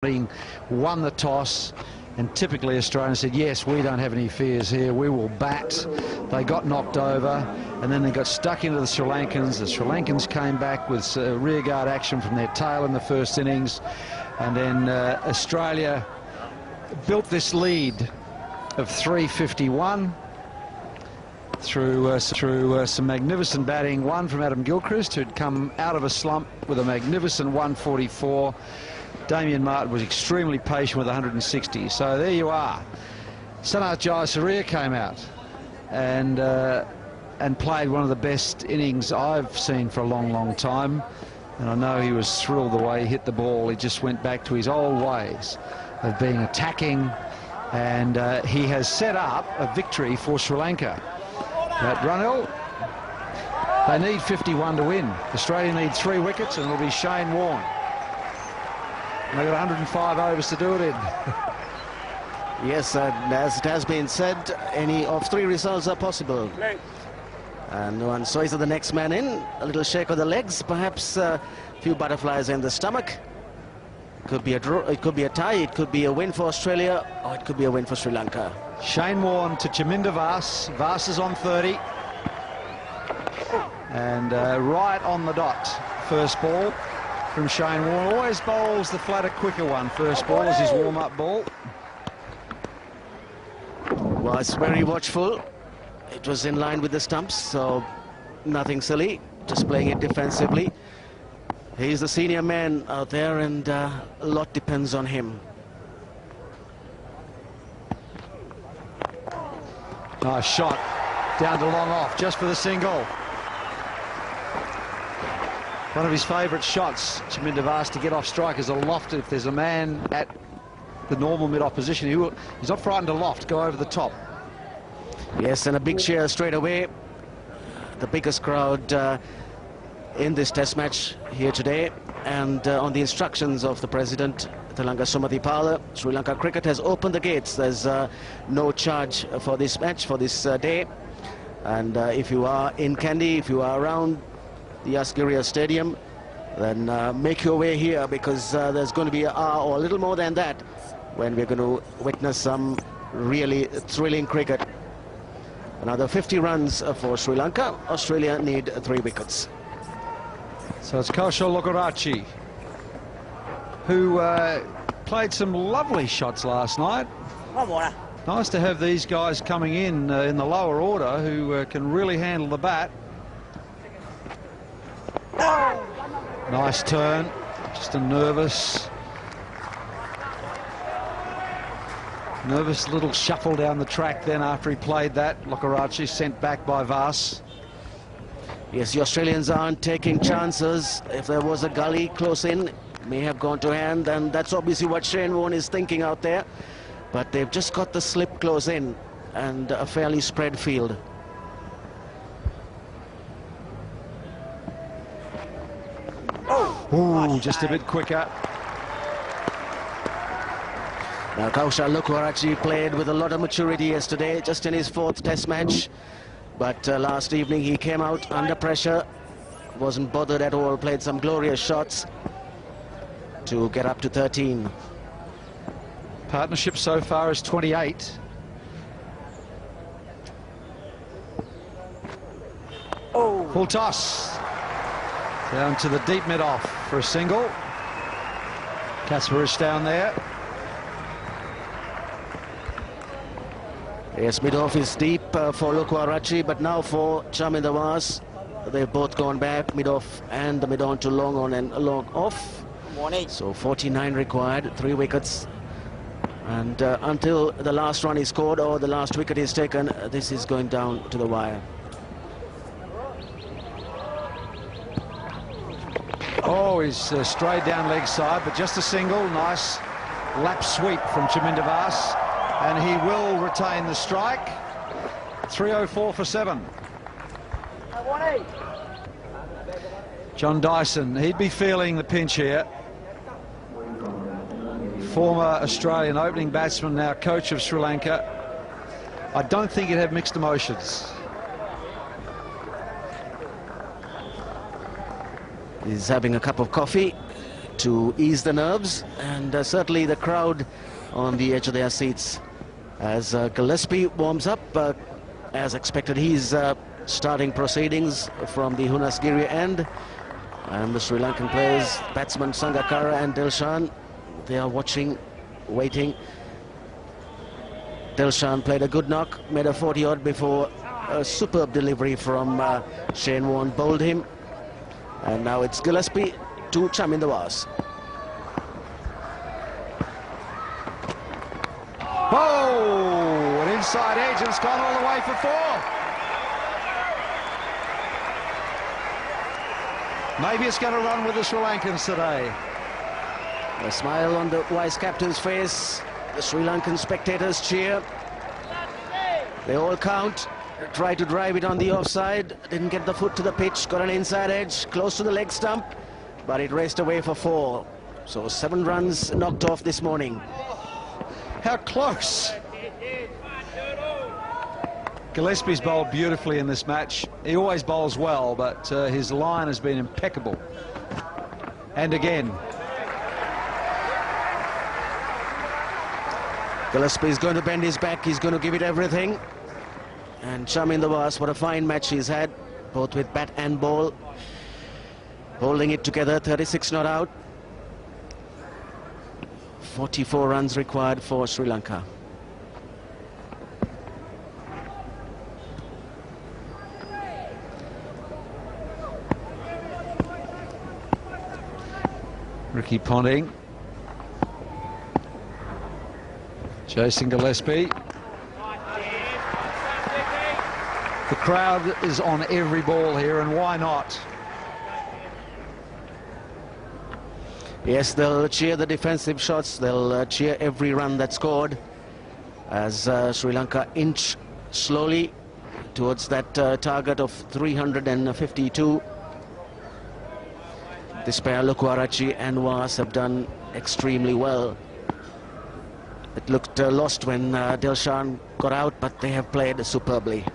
Won the toss, and typically Australia said, yes, we don't have any fears here, we will bat. They got knocked over, and then they got stuck into the Sri Lankans. The Sri Lankans came back with rearguard action from their tail in the first innings, and then Australia built this lead of 351 through some magnificent batting, one from Adam Gilchrist, who'd come out of a slump with a magnificent 144. Damien Martin was extremely patient with 160. So there you are. Sanath Jayasuriya came out and played one of the best innings I've seen for a long, long time. And I know he was thrilled the way he hit the ball. He just went back to his old ways of being attacking, and he has set up a victory for Sri Lanka. At Runhill, they need 51 to win. Australia need 3 wickets, and it'll be Shane Warne. And they've got 105 overs to do it in. Yes, as it has been said, any of 3 results are possible. And one choice of the next man in, a little shake of the legs, perhaps a few butterflies in the stomach. Could be a draw, it could be a tie, it could be a win for Australia, or it could be a win for Sri Lanka. Shane Warne to Chaminda Vaas. Vaas is on 30. And right on the dot, first ball from Shane Warne. Always bowls the flatter, quicker one. First ball is his warm-up ball. Was very watchful. It was in line with the stumps, so nothing silly, just playing it defensively. He's the senior man out there, and a lot depends on him. Nice shot down to long off, just for the single. One of his favourite shots, Chaminda Vaas, to get off strike, is a loft. If there's a man at the normal mid-off position, he's not frightened to loft, go over the top. Yes, and a big cheer straight away. The biggest crowd in this test match here today, and on the instructions of the President, Thalanga Sumathipala, Sri Lanka Cricket has opened the gates. There's no charge for this match, for this day. And if you are in Kandy, if you are around the Asgiria Stadium, then make your way here, because there's going to be an hour or a little more than that when we're going to witness some really thrilling cricket. Another 50 runs for Sri Lanka. Australia need 3 wickets. So it's Kaushal Lokarachi, who played some lovely shots last night. Nice to have these guys coming in the lower order who can really handle the bat. Nice turn, just a nervous little shuffle down the track then after he played that. Lokarachi sent back by Vaas. Yes, the Australians aren't taking chances. If there was a gully close in, may have gone to hand, and that's obviously what Shane Warne is thinking out there. But they've just got the slip close in and a fairly spread field. Ooh, just a bit quicker. Now Kaushal Lokarachi played with a lot of maturity yesterday, just in his 4th test match. But last evening he came out under pressure, wasn't bothered at all, played some glorious shots to get up to 13. Partnership so far is 28. Full toss. Down to the deep mid-off for a single. Kasparov down there. Yes, mid-off is deep for Lokarachi, but now for Chaminda Vaas, they've both gone back, mid-off and the mid-on to long on and long off. So 49 required, 3 wickets. And until the last run is scored or the last wicket is taken, this is going down to the wire. Oh, he's strayed down leg side, but just a single. Nice lap sweep from Chaminda Vaas, and he will retain the strike. 304 for 7. John Dyson, he'd be feeling the pinch here. Former Australian opening batsman, now coach of Sri Lanka. I don't think he'd have mixed emotions. He's having a cup of coffee, to ease the nerves, and certainly the crowd on the edge of their seats as Gillespie warms up. As expected, he's starting proceedings from the Hunasgiri end, and the Sri Lankan players, batsman Sangakkara and Dilshan, they are watching, waiting. Dilshan played a good knock, made a 40-odd before a superb delivery from Shane Warne bowled him, and now it's Gillespie to Chaminda Vaas. Oh, an inside edge, and it's gone all the way for 4. Maybe it's going to run with the Sri Lankans today. A smile on the wise captain's face. The Sri Lankan spectators cheer. They all count. Try to drive it on the offside. Didn't get the foot to the pitch. Got an inside edge, close to the leg stump, but it raced away for 4. So 7 runs knocked off this morning. How close. Gillespie's bowled beautifully in this match. He always bowls well, but his line has been impeccable. And again. Gillespie's going to bend his back. He's going to give it everything. And Chaminda Vaas, what a fine match he's had, both with bat and ball. Holding it together, 36 not out. 44 runs required for Sri Lanka. Ricky Ponting chasing Gillespie. The crowd is on every ball here, and why not? Yes, they'll cheer the defensive shots. They'll cheer every run that's scored as Sri Lanka inch slowly towards that target of 352. This pair, Lukwarachi and Vaas, have done extremely well. It looked lost when Dilshan got out, but they have played superbly.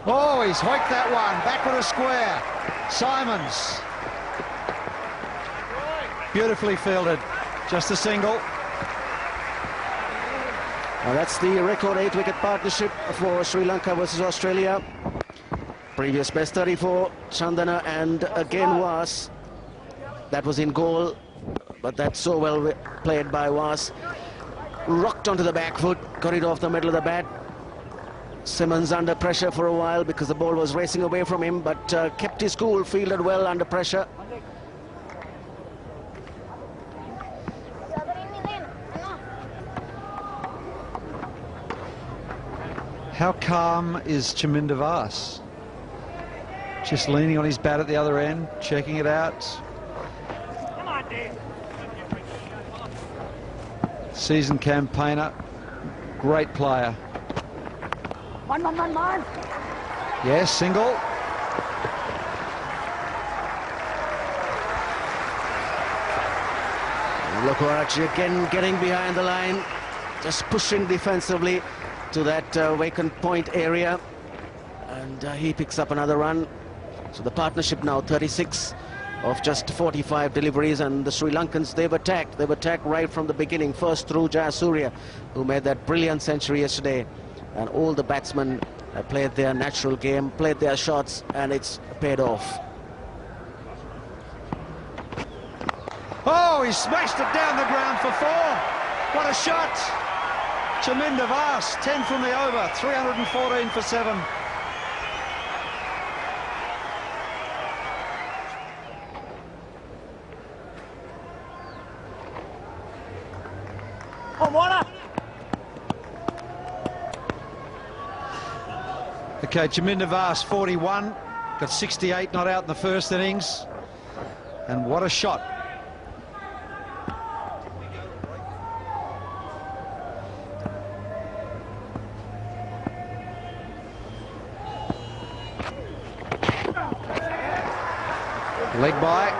Oh, he's hoiked that one, back with a square. Simons. Beautifully fielded, just a single. Now that's the record 8-wicket partnership for Sri Lanka versus Australia. Previous best 34, Chandana and again Vaas. That was in goal, but that's so well played by Vaas. Rocked onto the back foot, got it off the middle of the bat. Simmons under pressure for a while because the ball was racing away from him, but kept his cool, fielded well under pressure. How calm is Chaminda Vaas? Just leaning on his bat at the other end, checking it out. Seasoned campaigner, great player. Man. Yes, single. Lukwarachi again getting behind the line, just pushing defensively to that vacant point area, and he picks up another run. So the partnership now 36 of just 45 deliveries, and the Sri Lankans, they've attacked right from the beginning, first through Jayasuriya, who made that brilliant century yesterday, and all the batsmen have played their natural game, played their shots, and it's paid off. Oh, he smashed it down the ground for 4. What a shot. Chaminda Vaas, 10 from the over, 314 for 7. Okay, Chaminda Vaas, 41, got 68 not out in the first innings, and what a shot. Leg by.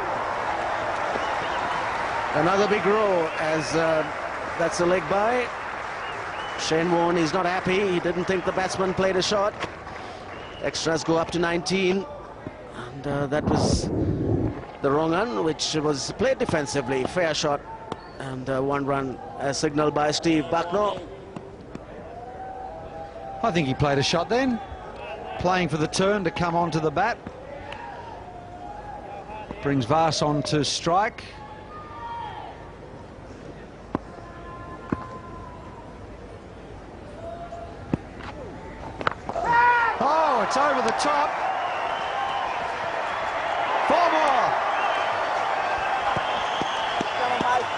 Another big row as that's a leg by. Shane Warne is not happy. He didn't think the batsman played a shot. Extras go up to 19, and that was the wrong one, which was played defensively. Fair shot, and 1 run as signalled by Steve Bucknor. I think he played a shot then, playing for the turn to come onto the bat. Brings Vass on to strike. Oh, it's over the top. 4 more.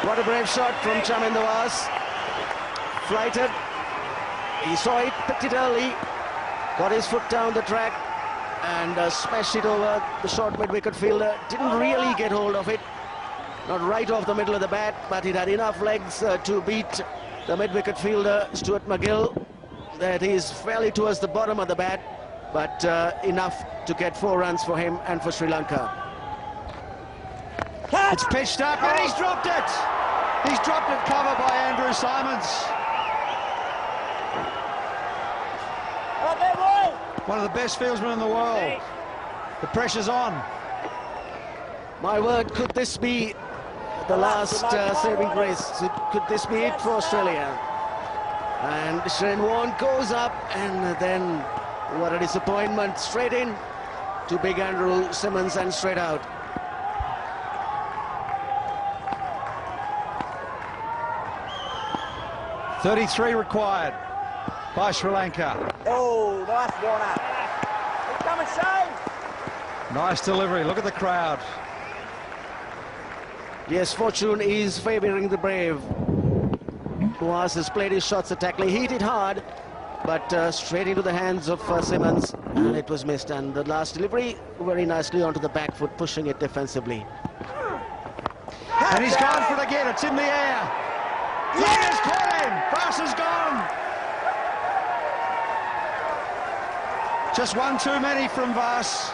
What a brave shot from Chaminda Vass. Flighted. He saw it, picked it early, got his foot down the track, and smashed it over the short mid-wicket fielder. Didn't really get hold of it. Not right off the middle of the bat, but it had enough legs to beat the mid-wicket fielder, Stuart McGill. That is fairly towards the bottom of the bat, but enough to get 4 runs for him and for Sri Lanka. It's pitched up, and he's dropped it. He's dropped it, cover by Andrew Simons. One of the best fieldsmen in the world. The pressure's on. My word, could this be the last saving grace? Could this be it for Australia? And Shane Warne goes up, and then what a disappointment. Straight in to big Andrew Simmons and straight out. .33 required by Sri Lanka. Oh, nice warne. He's coming, Shane. Nice delivery. Look at the crowd. Yes, fortune is favouring the brave. Vass has played his shots attackingly. He hit it hard, but straight into the hands of Simmons, and it was missed. And the last delivery very nicely onto the back foot, pushing it defensively. And he's gone for it again. It's in the air. Yes, caught him. Vass is gone. Just one too many from Vass.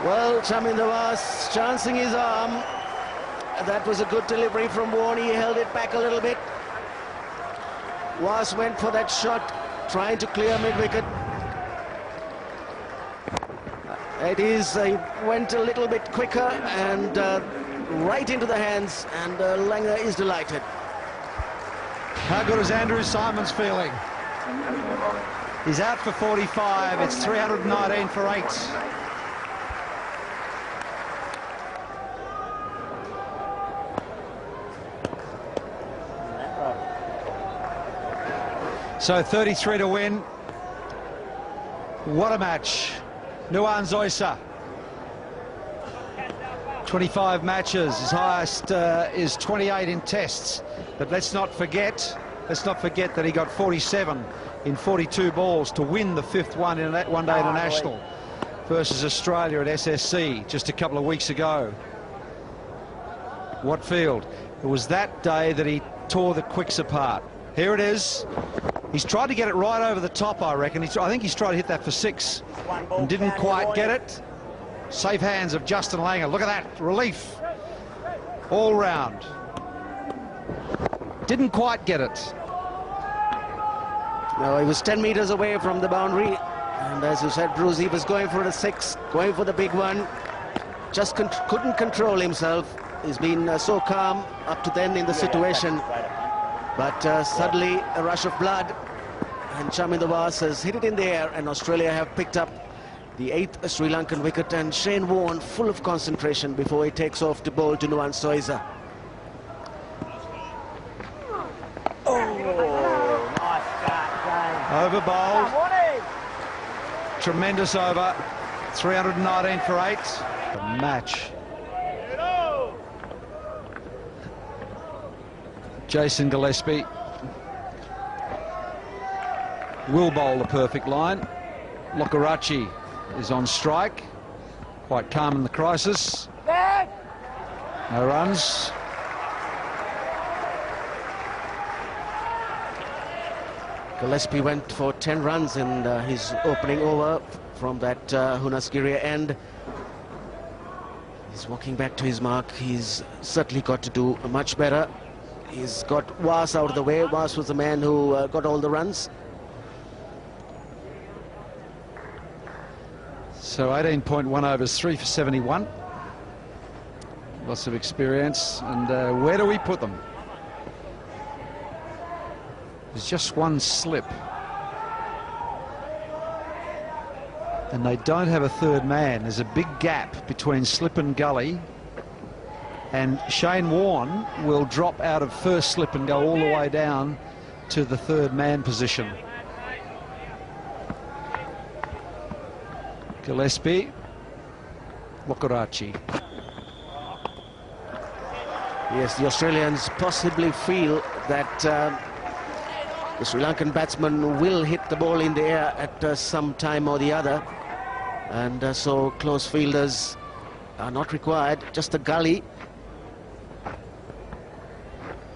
Well, Chaminda Vass chancing his arm. That was a good delivery from Warne. He held it back a little bit. Vass went for that shot, trying to clear mid-wicket. It is, he went a little bit quicker and right into the hands, and Langer is delighted. How good is Andrew Simons feeling? He's out for 45. It's 319 for 8. So 33 to win. What a match. Nuan Zoysa. 25 matches. His highest is 28 in tests. But let's not forget that he got 47 in 42 balls to win the 5th one in that one-day international versus Australia at SSC just a couple of weeks ago. What field? It was that day that he tore the quicks apart. Here it is. He's tried to get it right over the top, I reckon. I think he's tried to hit that for 6 and didn't quite get it. Safe hands of Justin Langer. Look at that relief all round. Didn't quite get it. No, he was 10 meters away from the boundary, and as you said, Bruce, he was going for the 6, going for the big one. Just couldn't control himself. He's been so calm up to then in the situation, but suddenly a rush of blood, and Chaminda Vass has hit it in the air, and Australia have picked up the 8th Sri Lankan wicket, and Shane Warne full of concentration before he takes off to bowl to Nuan Zoysa. Over bowled. Tremendous over. 319 for 8. The match. Jason Gillespie will bowl the perfect line. Lokarachi is on strike. Quite calm in the crisis. No runs. Gillespie went for 10 runs in his opening over from that Hunasgiria end. He's walking back to his mark. He's certainly got to do much better. He's got Vass out of the way. Vass was the man who got all the runs. So 18.1 overs, 3 for 71. Lots of experience. And where do we put them? There's just one slip. And they don't have a third man. There's a big gap between slip and gully. And Shane Warne will drop out of first slip and go all the way down to the third man position. Gillespie, Lokarachi. Yes, the Australians possibly feel that the Sri Lankan batsman will hit the ball in the air at some time or the other. And so close fielders are not required, just a gully.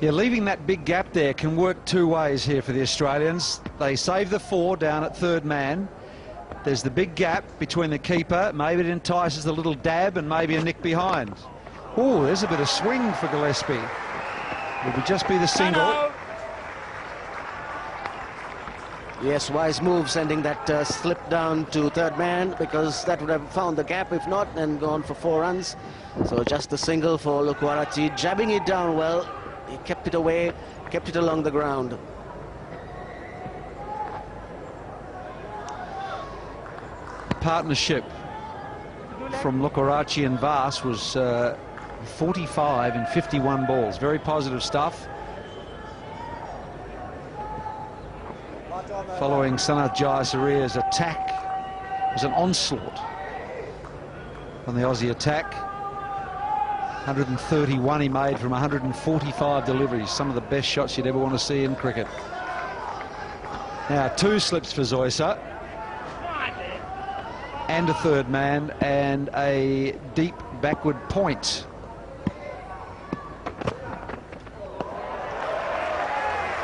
Yeah, leaving that big gap there can work two ways here for the Australians. They save the 4 down at third man. There's the big gap between the keeper. Maybe it entices the little dab and maybe a nick behind. Oh, there's a bit of swing for Gillespie. It would just be the single. Yes, wise move, sending that slip down to third man, because that would have found the gap. If not, then gone for 4 runs. So just a single for Lokarachi, jabbing it down well. He kept it away, kept it along the ground. Partnership from Lokarachi and Vas was 45 in 51 balls. Very positive stuff. Following Sanath Jayasuriya's attack, it was an onslaught on the Aussie attack. 131 he made from 145 deliveries. Some of the best shots you'd ever want to see in cricket. Now 2 slips for Zoysa. And a third man and a deep backward point.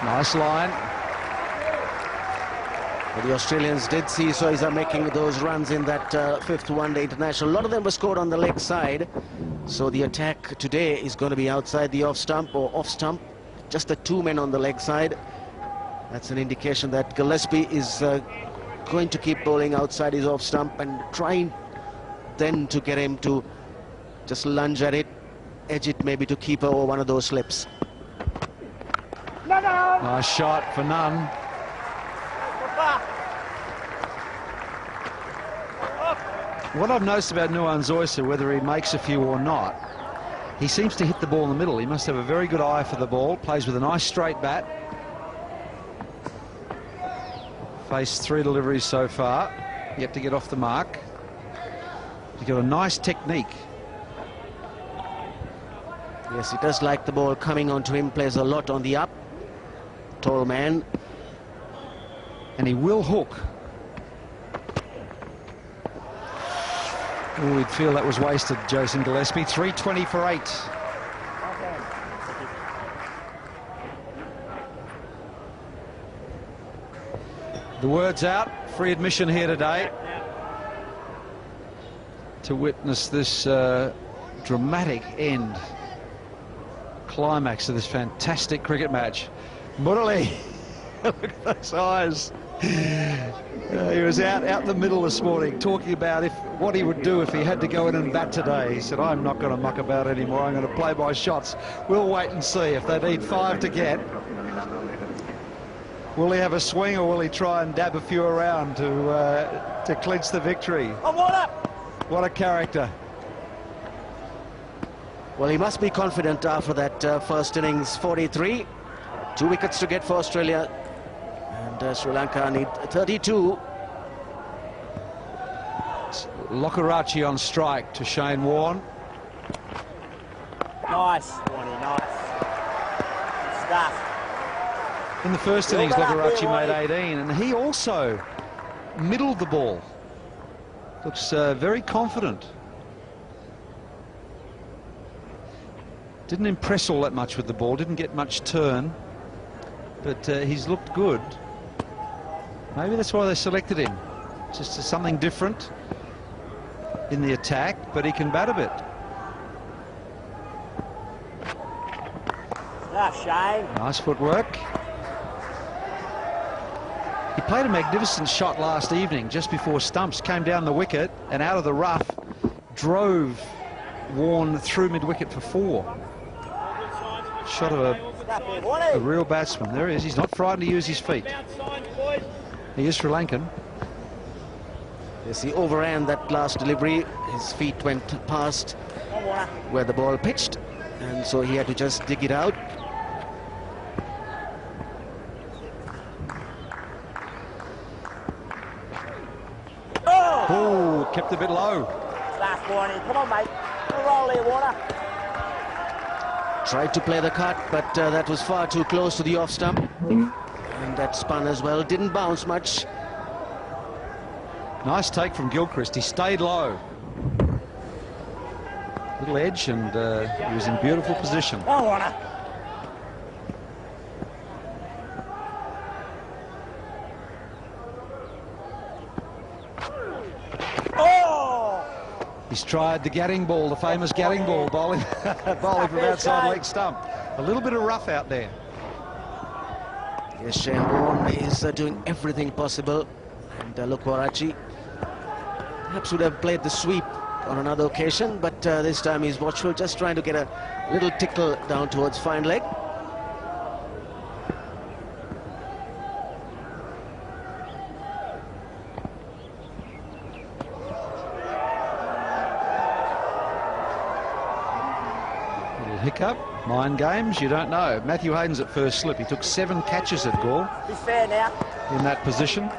Nice line. Well, the Australians did see Zoysa making those runs in that 5th one-day international. A lot of them were scored on the leg side. So the attack today is going to be outside the off stump or off stump. Just the 2 men on the leg side. That's an indication that Gillespie is going to keep bowling outside his off stump and trying then to get him to just lunge at it, edge it maybe to keep over one of those slips. Nice shot for none. What I've noticed about Nuwan Zoysa, whether he makes a few or not, he seems to hit the ball in the middle. He must have a very good eye for the ball, plays with a nice straight bat. Faced 3 deliveries so far, yet to get off the mark. He's got a nice technique. Yes, he does like the ball coming onto him, plays a lot on the up. Tall man. And he will hook. Oh, we'd feel that was wasted, Jason Gillespie. 320 for 8. The word's out, free admission here today to witness this dramatic end, climax of this fantastic cricket match. Murali, look at those eyes. He was out the middle this morning talking about what he would do if he had to go in and bat today. He said, I'm not going to muck about anymore, I'm going to play my shots. We'll wait and see if they need 5 to get. Will he have a swing or will he try and dab a few around to clinch the victory? What a character. Well, he must be confident after that first innings, 43. 2 wickets to get for Australia. And Sri Lanka need 32. Lokarachi on strike to Shane Warne. Nice, Warne, nice. Good stuff. In the first innings, Lokarachi made 18, and he also middled the ball. Looks very confident. Didn't impress all that much with the ball, didn't get much turn, but he's looked good. Maybe that's why they selected him. Just something different in the attack, but he can bat a bit. Shane. Nice footwork. He played a magnificent shot last evening just before stumps, came down the wicket and out of the rough, drove Warne through mid-wicket for 4. Shot of a real batsman. There he is. He's not frightened to use his feet. He is Sri Lankan. Yes, he overran that last delivery. His feet went past where the ball pitched, and so he had to just dig it out. Oh, kept a bit low. Last warning. Come on, mate. Roll here, Warner. Tried to play the cut, but that was far too close to the off stump. And that spun as well. Didn't bounce much. Nice take from Gilchrist. He stayed low. Little edge, and he was in beautiful position. Oh, Warner. Oh! He's tried the Gatting ball, the famous Gatting ball, bowling from outside leg stump. A little bit of rough out there. Yes, Shane Warne is doing everything possible. And look, Warachi perhaps would have played the sweep on another occasion, but this time he's watchful, just trying to get a little tickle down towards fine leg. Little hiccup, mind games, you don't know. Matthew Hayden's at first slip. He took 7 catches at Gaul Be fair now. in that position.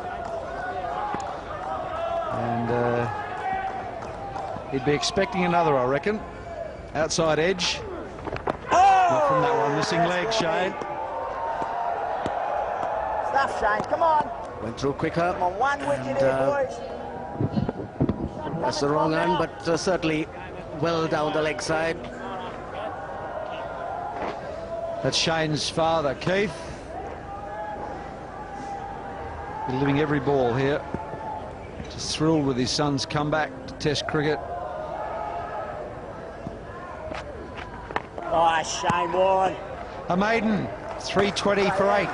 And he'd be expecting another, I reckon. Outside edge. Not from that one. Missing leg, Shane. Stuff, Shane. Come on. Went through quicker. Come on, 1 wicket here, boys. That's the wrong hand, but certainly well down the leg side. That's Shane's father, Keith. He's living every ball here. Just thrilled with his son's comeback to Test cricket. Nice, Shane Warne. A maiden, 320 for 8.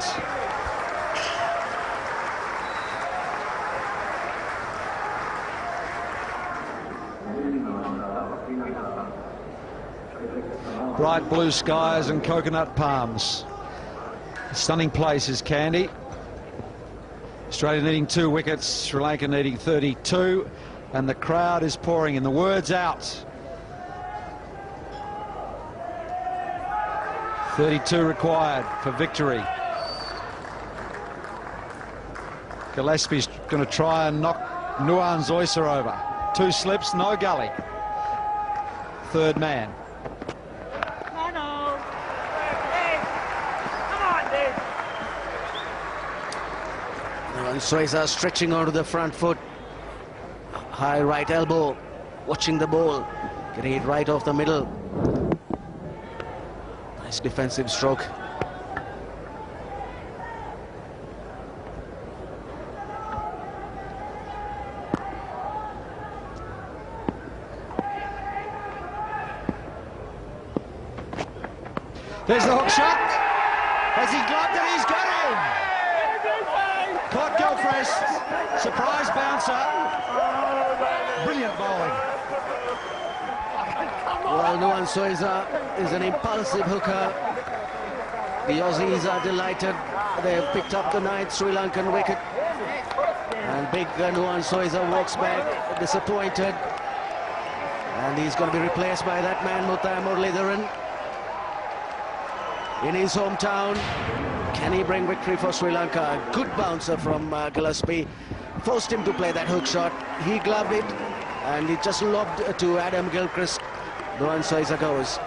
Bright blue skies and coconut palms. Stunning place is Kandy. Australia needing 2 wickets, Sri Lanka needing 32, and the crowd is pouring in. The word's out. 32 required for victory. Gillespie's going to try and knock Nuan Zoysa over. 2 slips, no gully. Third man. Zoysa stretching onto the front foot. High right elbow, watching the ball, getting it right off the middle. Nice defensive stroke. There's the hook shot. Has he gloved it? He's got him. Caught Gilchrist. Surprise bouncer. Brilliant bowling. Well, Nuan Zoysa is an impulsive hooker. The Aussies are delighted. They have picked up the 9th Sri Lankan wicket. And big Nuan Zoysa walks back disappointed. And he's going to be replaced by that man, Muthiah Muralidharan, in his hometown. Can he bring victory for Sri Lanka? A good bouncer from Gillespie. Forced him to play that hook shot. He gloved it, and he just lobbed to Adam Gilchrist. Nuan Zoysa goes.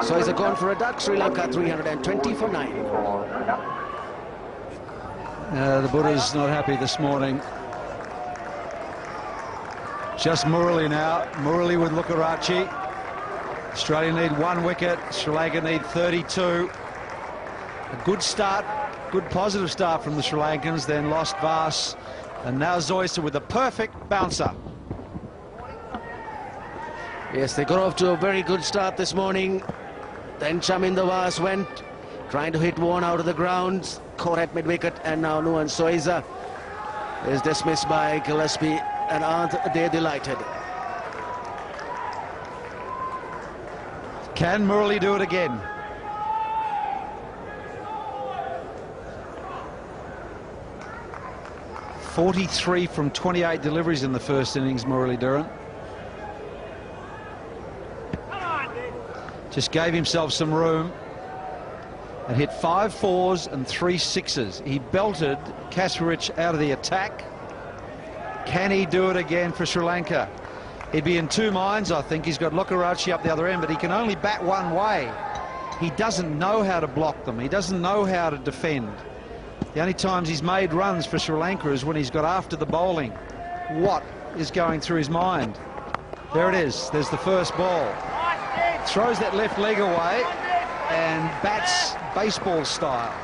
Zoysa gone for a duck. Sri Lanka 320 for 9. The Buddha's not happy this morning. Just Murali now. Murali with Lukarachi. Australia need 1 wicket. Sri Lanka need 32. A good start, good positive start from the Sri Lankans, then lost Vas. And now Zoysa with a perfect bouncer. Yes, they got off to a very good start this morning. Then Chaminda Vas went trying to hit Warne out of the ground, caught at mid-wicket, and now Nuwan Soiza is dismissed by Gillespie, and aren't they delighted? Can Murali do it again? .43 from 28 deliveries in the first innings, Murali Durant. Just gave himself some room and hit 5 fours and 3 sixes. He belted Kasparich out of the attack. Can he do it again for Sri Lanka? He'd be in two minds, I think. He's got Lokarachi up the other end, but he can only bat one way. He doesn't know how to block them. He doesn't know how to defend. The only times he's made runs for Sri Lanka is when he's got after the bowling. What is going through his mind? There it is. There's the first ball. Throws that left leg away and bats baseball style.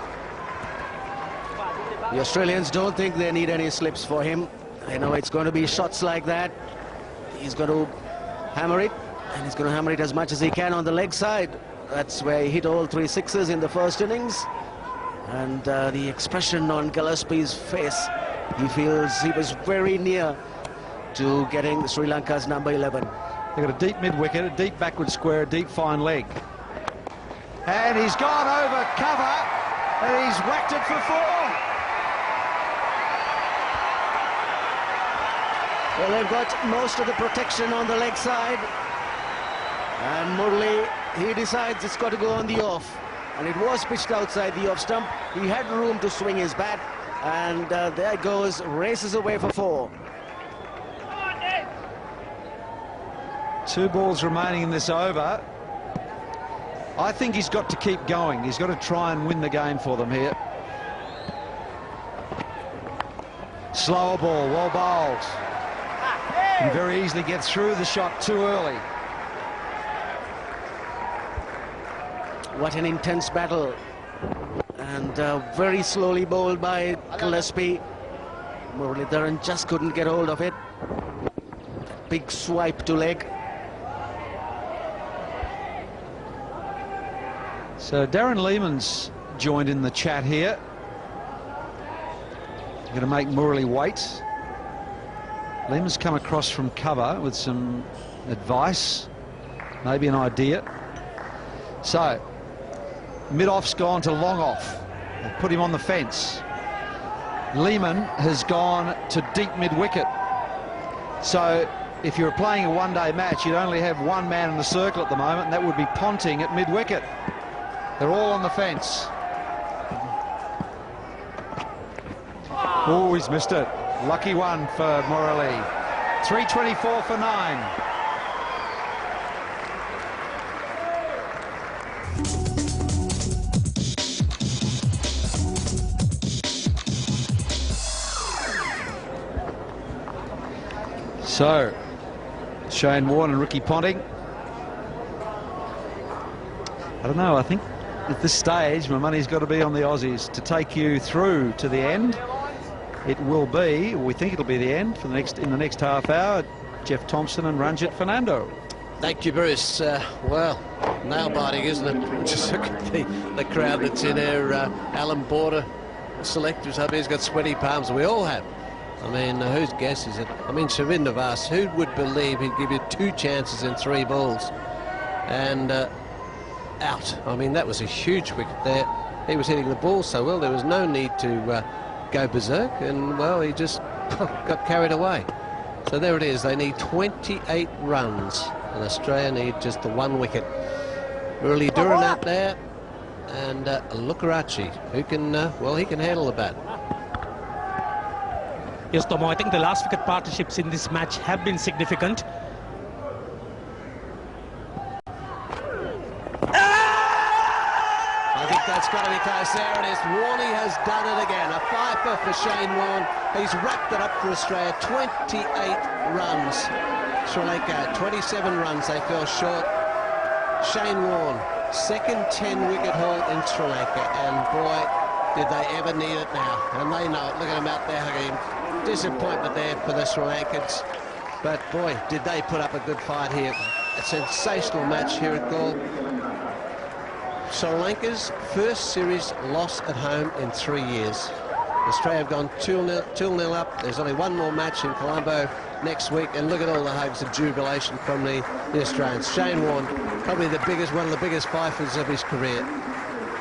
The Australians don't think they need any slips for him. They know it's going to be shots like that. He's going to hammer it, and he's going to hammer it as much as he can on the leg side. That's where he hit all 3 sixes in the first innings. And the expression on Gillespie's face, he feels he was very near to getting Sri Lanka's number 11. They've got a deep mid-wicket, a deep backward square, a deep fine leg. And he's gone over cover, and he's whacked it for 4. Well, they've got most of the protection on the leg side. And Murali, he decides it's got to go on the off. And it was pitched outside the off stump. He had room to swing his bat. And there goes, races away for 4. 2 balls remaining in this over. I think he's got to keep going. He's got to try and win the game for them here. Slower ball, well bowled. Can very easily get through the shot too early. What an intense battle. And very slowly bowled by Gillespie. Muralidharan just couldn't get hold of it. Big swipe to leg. So Darren Lehmann's joined in the chat here. Going to make Murali wait. Lehmann's come across from cover with some advice, maybe an idea. So mid-off's gone to long off. They've put him on the fence. Lehmann has gone to deep mid-wicket. So if you're playing a one-day match, you'd only have one man in the circle at the moment, and that would be Ponting at mid-wicket. They're all on the fence. Oh, he's missed it. Lucky one for Murali. 324 for 9. So, Shane Warne and Ricky Ponting. I don't know, I think at this stage my money's got to be on the Aussies to take you through to the end. It will be, we think it'll be the end for in the next half hour. Jeff Thompson and Ranjit Fernando. Thank you, Bruce. Well, nail-biting, isn't it? Just look at the crowd that's in there. Alan Border, selectors up, he's got sweaty palms. We all have. I mean, whose guess is it? I mean, Shavinder Vas, who would believe he'd give you 2 chances in 3 balls? And out. I mean, that was a huge wicket there. He was hitting the ball so well, there was no need to go berserk, and, well, he just got carried away. So there it is. They need 28 runs, and Australia need just the 1 wicket. Murali Durant out there, and Lokarachi, who can, well, he can handle the bat. Yes, Tomo, I think the last wicket partnerships in this match have been significant. I think that's got to be close. There it is. Warne has done it again. A fifer for Shane Warne. He's wrapped it up for Australia. 28 runs. Sri Lanka, 27 runs. They fell short. Shane Warne, second 10-wicket haul in Sri Lanka. And boy, did they ever need it now. And they know it. Look at them out there, Hakeem. Disappointment there for the Sri Lankans. But boy, did they put up a good fight here. A sensational match here at Galle. Sri Lanka's first series loss at home in 3 years. Australia have gone 2-0 up. There's only one more match in Colombo next week, and look at all the hugs and jubilation from the Australians. Shane Warne, probably one of the biggest fifers of his career.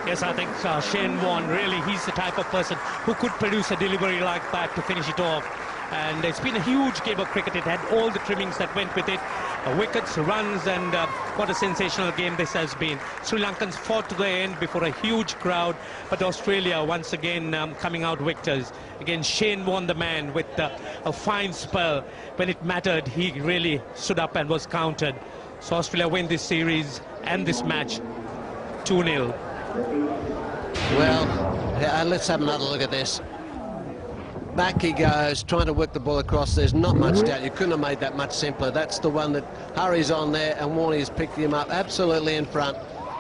Yes, I think Shane Warne, really, he's the type of person who could produce a delivery like that to finish it off. And it's been a huge game of cricket. It had all the trimmings that went with it. Wickets, runs, and what a sensational game this has been. Sri Lankans fought to the end before a huge crowd, but Australia once again coming out victors. Again, Shane Warne, the man, with a fine spell. When it mattered, he really stood up and was counted. So Australia win this series and this match 2-0. Well, let's have another look at this. Back he goes, trying to work the ball across. There's not much doubt. You couldn't have made that much simpler. That's the one that hurries on there, and Warne has picked him up absolutely in front.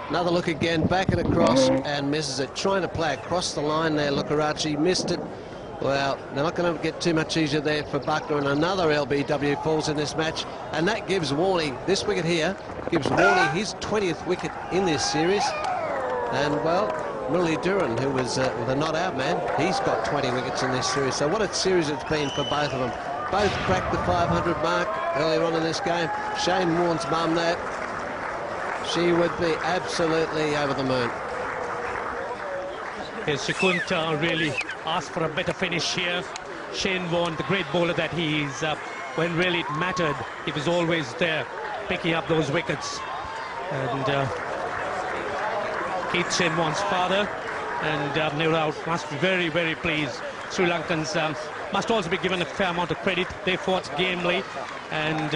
Another look again, back and across, and misses it. Trying to play across the line there, Lukarachi missed it. Well, they're not going to get too much easier there for Buckler, and another LBW falls in this match, and that gives Warne, this wicket here, gives Warne his 20th wicket in this series. And, well, Murali Dhuran, who was the not-out man, he's got 20 wickets in this series. So what a series it's been for both of them. Both cracked the 500 mark earlier on in this game. Shane Warne's mum there, she would be absolutely over the moon. Yes, she couldn't really ask for a better finish here. Shane Warne, the great bowler that he is, when really it mattered, he was always there, picking up those wickets. And Keith Shane Warne's father, and no doubt must be very, very pleased. Sri Lankans must also be given a fair amount of credit. They fought gamely, and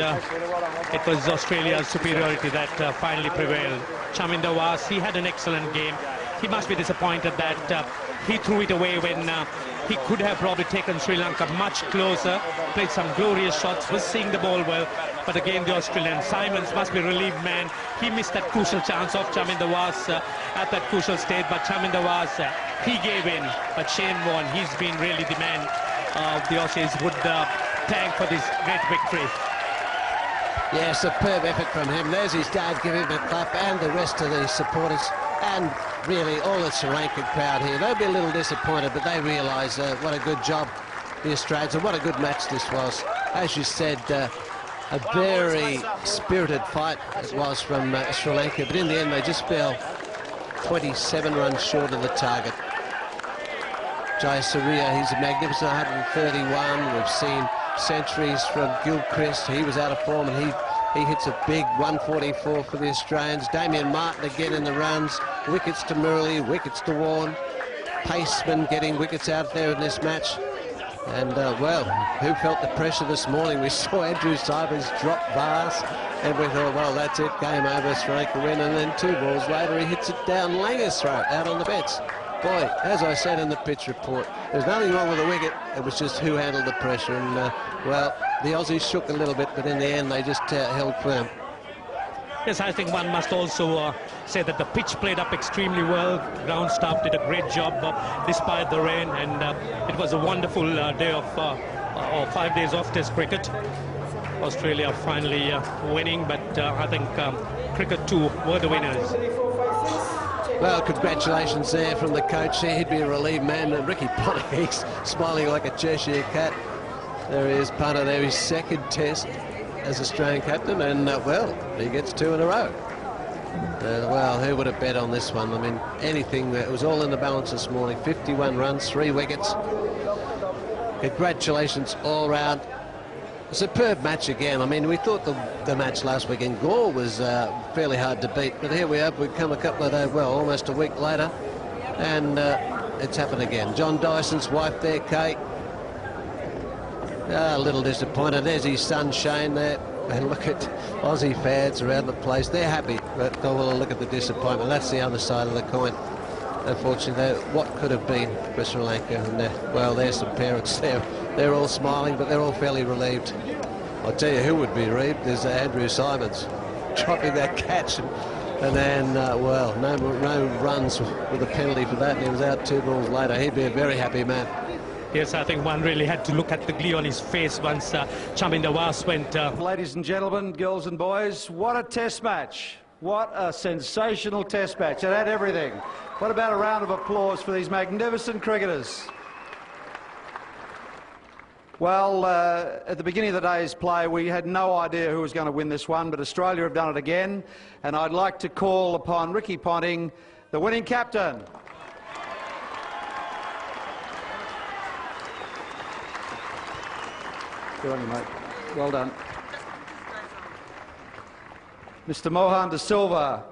it was Australia's superiority that finally prevailed. Chaminda Was, he had an excellent game. He must be disappointed that he threw it away when he could have probably taken Sri Lanka much closer, played some glorious shots, was seeing the ball well. But again, the Australian Simons must be relieved man. He missed that crucial chance of Chaminda Was at that crucial stage, but Chaminda Was, he gave in. But Shane Warne, he's been really the man the Aussies would thank for this great victory. Yeah, superb effort from him. There's his dad giving him a clap, and the rest of the supporters, and really all the Sri Lankan crowd here. They'll be a little disappointed, but they realise what a good job the Australians, and what a good match this was. As you said, a very spirited fight it was from Sri Lanka, but in the end they just fell 27 runs short of the target. Jayasuriya, he's a magnificent 131. We've seen centuries from Gilchrist. He was out of form, and he hits a big 144 for the Australians. Damien Martin again in the runs. Wickets to Murali, wickets to Warne. Paceman getting wickets out there in this match. And, well, who felt the pressure this morning? We saw Andrew Simons drop Vars, and we thought, well, that's it, game over, Sri Lanka win. And then 2 balls later, he hits it down Langer's throat, out on the bets. Boy, as I said in the pitch report, there's nothing wrong with the wicket. It was just who handled the pressure. And, well, the Aussies shook a little bit, but in the end, they just held firm. Yes, I think one must also say that the pitch played up extremely well. Ground staff did a great job despite the rain, and it was a wonderful day of 5 days off Test cricket. Australia finally winning, but I think cricket too were the winners. Well, congratulations there from the coach here. He'd be a relieved man. And Ricky Ponting, he's smiling like a Cheshire cat. There he is, punter there, his second Test as Australian captain, and well, he gets 2 in a row. Well, who would have bet on this one? I mean, anything. It was all in the balance this morning. 51 runs, 3 wickets. Congratulations all round. A superb match again. I mean, we thought the match last week in Gore was fairly hard to beat, but here we are. We've come a couple of days, well, almost a week later, and it's happened again. John Dyson's wife there, Kate, a little disappointed. There's his son Shane there, and look at Aussie fans around the place. They're happy, but we'll look at the disappointment. That's the other side of the coin. Unfortunately, what could have been for Sri Lanka, and well, there's some parents there. They're all smiling, but they're all fairly relieved. I'll tell you who would be relieved is Andrew Simons dropping that catch, and then well, no runs with a penalty for that, and he was out 2 balls later. He'd be a very happy man. Yes, I think one really had to look at the glee on his face once Chaminda Was went. Ladies and gentlemen, girls and boys, what a Test match. What a sensational test match. It had everything. What about a round of applause for these magnificent cricketers? Well, at the beginning of the day's play, we had no idea who was going to win this one, but Australia have done it again. And I'd like to call upon Ricky Ponting, the winning captain. Good on you, mate. Well done. Mr. Mohan De Silva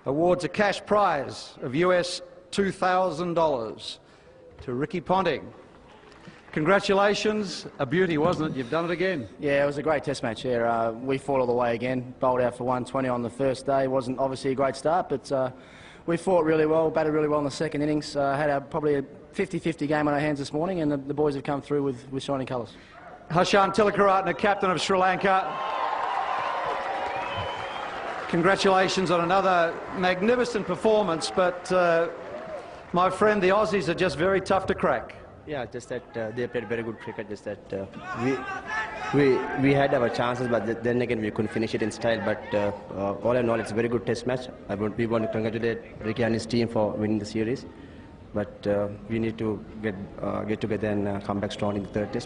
awards a cash prize of US $2,000 to Ricky Ponting. Congratulations. A beauty, wasn't it? You've done it again. Yeah, it was a great test match here. We fought all the way again, bowled out for 120 on the first day. Wasn't obviously a great start, but we fought really well, batted really well in the second innings. Had probably a 50-50 game on our hands this morning, and the boys have come through with shining colours. Hashan Tilakaratne, captain of Sri Lanka. Congratulations on another magnificent performance, but my friend, the Aussies are just very tough to crack. Yeah, just that they played very good cricket. Just that we had our chances, but then again we couldn't finish it in style. But all in all, it's a very good test match. We want to congratulate Ricky and his team for winning the series. But we need to get together and come back strong in the third test.